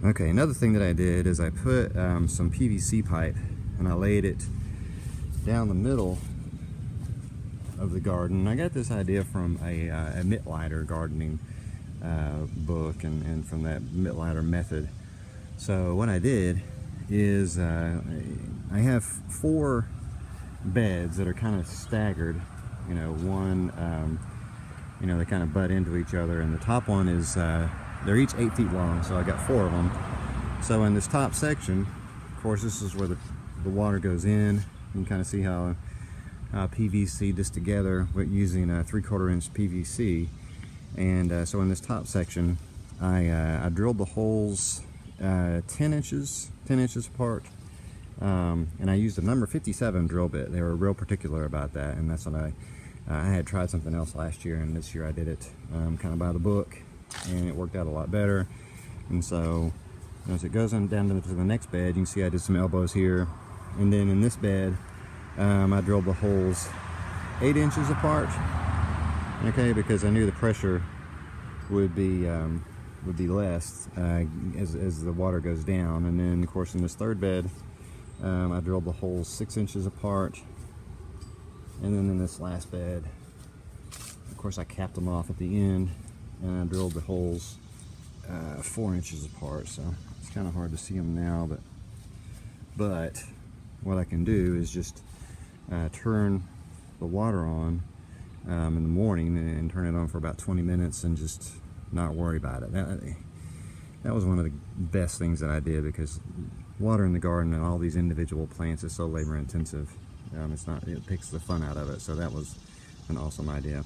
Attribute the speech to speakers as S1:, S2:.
S1: Okay, another thing that I did is I put some PVC pipe and I laid it down the middle of the garden. I got this idea from a Mittleider gardening book and from that Mittleider Method. So what I did is I have 4 beds that are kind of staggered, you know, one you know, they kind of butt into each other, and the top one is they're each 8 feet long, so I got 4 of them. So in this top section, of course, this is where the water goes in. You can kind of see how PVC this together with using a 3/4 inch PVC. And so in this top section, I drilled the holes 10 inches apart, and I used a number 57 drill bit. They were real particular about that, and that's what I had tried something else last year, and this year I did it kind of by the book, and it worked out a lot better. And so as it goes on down to the next bed, you can see I did some elbows here, and then in this bed I drilled the holes 8 inches apart, okay, because I knew the pressure would be less as the water goes down. And then of course in this third bed I drilled the holes 6 inches apart, and then in this last bed, of course, I capped them off at the end and I drilled the holes 4 inches apart. So it's kind of hard to see them now, but what I can do is just turn the water on in the morning and turn it on for about 20 minutes and just not worry about it. That was one of the best things that I did, because watering the garden and all these individual plants is so labor intensive. It takes the fun out of it. So that was an awesome idea.